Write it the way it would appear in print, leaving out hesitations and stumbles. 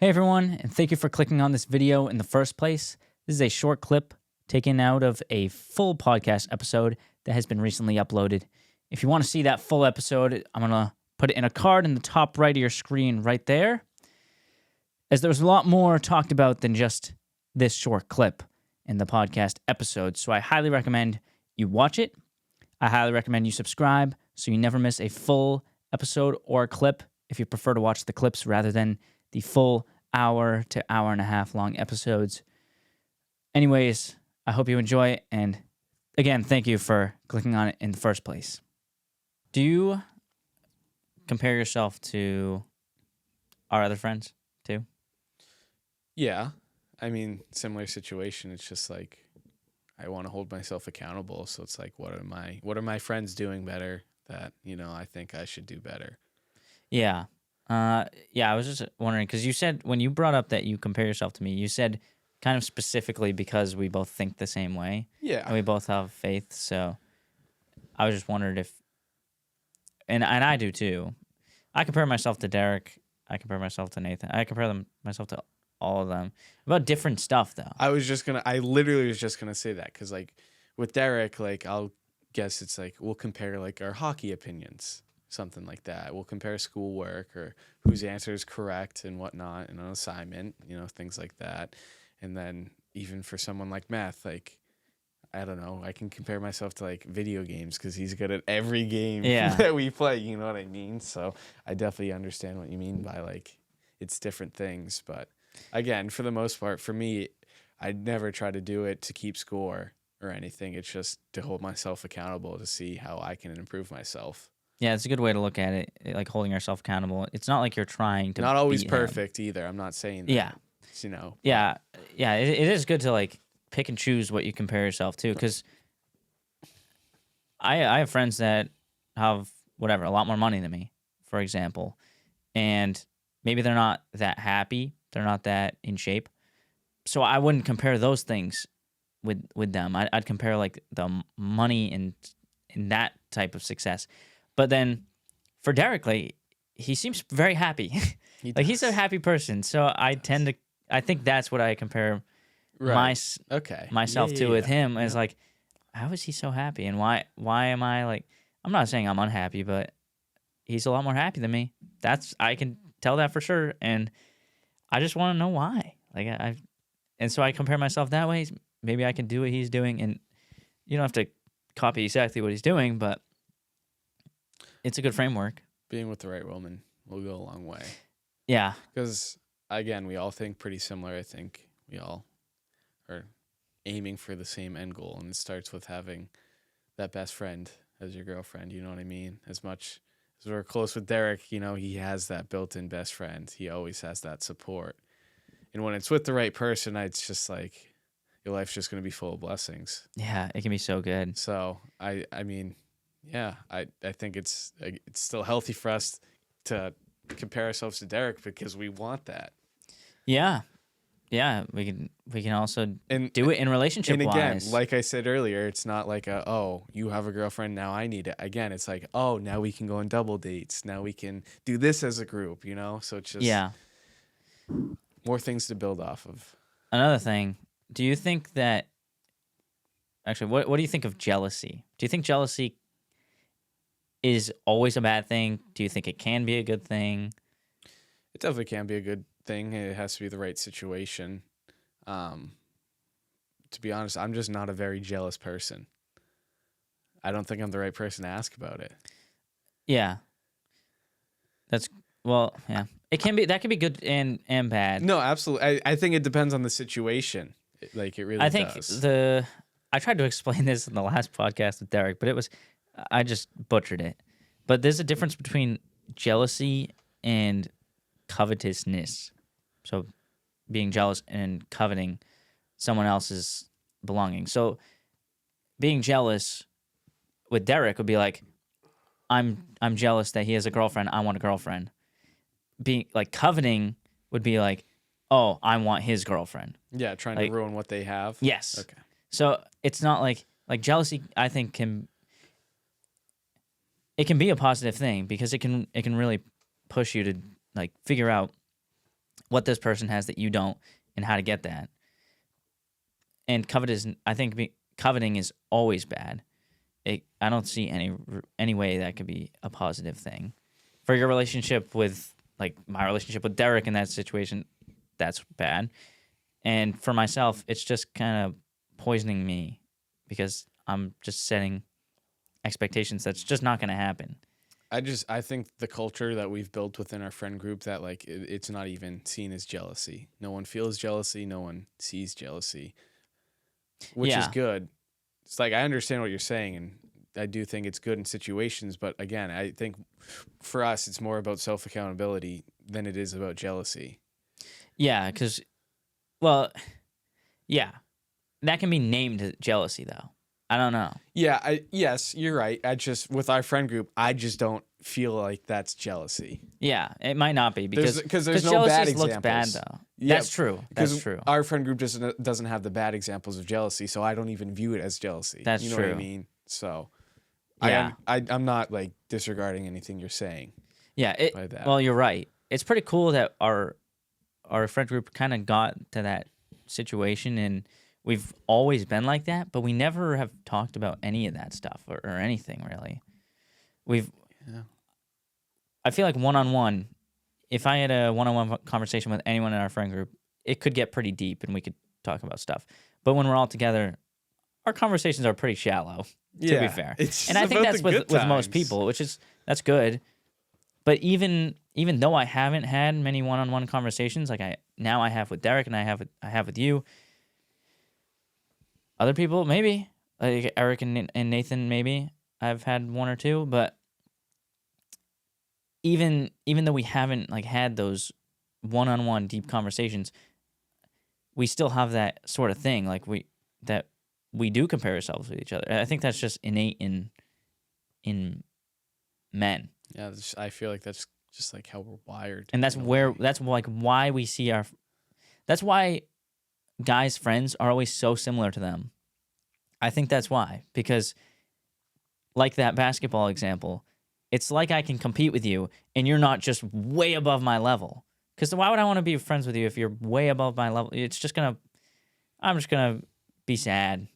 Hey everyone, and thank you for clicking on this video in the first place. This is a short clip taken out of a full podcast episode that has been recently uploaded. If you want to see that full episode, I'm going to put it in a card in the top right of your screen right there, as there's a lot more talked about than just this short clip in the podcast episode. So I highly recommend you watch it. I highly recommend you subscribe so you never miss a full episode or clip if you prefer to watch the clips rather than the full hour to hour and a half long episodes. Anyways, I hope you enjoy it. And again, thank you for clicking on it in the first place. Do you compare yourself to our other friends too? Yeah. I mean, similar situation. It's just like I want to hold myself accountable. So it's like, what are my friends doing better that, I think I should do better? Yeah. I was just wondering, because you said when you brought up that you compare yourself to me, you said kind of specifically because we both think the same way. Yeah. And we both have faith. So I was just wondering if, and I do too. I compare myself to Derek. I compare myself to Nathan. I compare myself to all of them about different stuff though. I literally was just going to say that because like with Derek, like I'll guess it's like we'll compare like our hockey opinions. Something like that. We'll compare schoolwork or whose answer is correct and whatnot in an assignment, things like that. And then even for someone like Math, like, I don't know, I can compare myself to like video games because he's good at every game that we play, you know what I mean? So I definitely understand what you mean by like, it's different things. But again, for the most part, for me, I never try to do it to keep score or anything. It's just to hold myself accountable to see how I can improve myself. Yeah, it's a good way to look at it, like holding yourself accountable. It's not like you're trying to not always beat perfect either. I'm not saying that. Yeah. Yeah. It is good to like pick and choose what you compare yourself to, because I have friends that have a lot more money than me, for example, and maybe they're not that happy, they're not that in shape, so I wouldn't compare those things with them. I'd compare like the money and that type of success. But then for Derek, like, he seems very happy. He's a happy person. So I think that's what I compare myself to with him. Is like, how is he so happy? And why am I like, I'm not saying I'm unhappy, but he's a lot more happy than me. I can tell that for sure. And I just want to know why. And so I compare myself that way. Maybe I can do what he's doing, and you don't have to copy exactly what he's doing, but it's a good framework. Being with the right woman will go a long way. Yeah. Because, again, we all think pretty similar. I think we all are aiming for the same end goal. And it starts with having that best friend as your girlfriend. You know what I mean? As much as we're close with Derek, he has that built-in best friend. He always has that support. And when it's with the right person, it's just like your life's just going to be full of blessings. Yeah, it can be so good. So, I mean... Yeah, I think it's still healthy for us to compare ourselves to Derek because we want that. Yeah, we can also do it in relationship wise. And again, like I said earlier, it's not like you have a girlfriend, now I need it. Again, it's like, now we can go on double dates. Now we can do this as a group, So it's just more things to build off of. Another thing, do you think that actually what do you think of jealousy? Do you think jealousy is always a bad thing? Do you think it can be a good thing? It definitely can be a good thing. It has to be the right situation. To be honest, I'm just not a very jealous person. I don't think I'm the right person to ask about it. Yeah. Yeah. It can be, that can be good and bad. No, absolutely. I think it depends on the situation. It really does. I tried to explain this in the last podcast with Derek, but I just butchered it. But there's a difference between jealousy and covetousness. So being jealous and coveting someone else's belongings. So being jealous with Derek would be like, I'm jealous that he has a girlfriend. I want a girlfriend. Being like coveting would be like, oh, I want his girlfriend. Yeah, trying to ruin what they have. Yes. Okay. So it's not like jealousy, I think, it can be a positive thing because it can really push you to like figure out what this person has that you don't and how to get that. And coveting is always bad. I don't see any way that could be a positive thing. For your relationship with, like my relationship with Derek in that situation, that's bad. And for myself, it's just kind of poisoning me because I'm just setting expectations that's just not going to happen. I think the culture that we've built within our friend group that like it's not even seen as jealousy. No one feels jealousy. No one sees jealousy, which is good. It's like, I understand what you're saying, and I do think it's good in situations. But again, I think for us, it's more about self-accountability than it is about jealousy. Yeah, because, well, yeah, that can be named jealousy, though. I don't know. Yeah, yes, you're right. With our friend group, I just don't feel like that's jealousy. Yeah, it might not be because there's no bad examples. Looks bad though. Yeah, that's true. That's true. Our friend group just doesn't have the bad examples of jealousy, so I don't even view it as jealousy. That's you know true. what I mean? So, yeah, I'm not like disregarding anything you're saying. Yeah, well, you're right. It's pretty cool that our friend group kind of got to that situation, and we've always been like that, but we never have talked about any of that stuff or anything really. I feel like one-on-one, if I had a one-on-one conversation with anyone in our friend group, it could get pretty deep and we could talk about stuff. But when we're all together, our conversations are pretty shallow, to be fair. And I think that's with most people, that's good. But even though I haven't had many one-on-one conversations, like I have with Derek and I have with you, other people maybe, like Eric and Nathan, maybe I've had one or two, but even though we haven't like had those one-on-one deep conversations, we still have that sort of thing, like we do compare ourselves with each other. I think that's just innate in men. Yeah, I feel like that's just like how we're wired. And that's why we see that's why guys' friends are always so similar to them. I think that's why, because like that basketball example, it's like I can compete with you and you're not just way above my level. Because why would I want to be friends with you if you're way above my level? I'm just going to be sad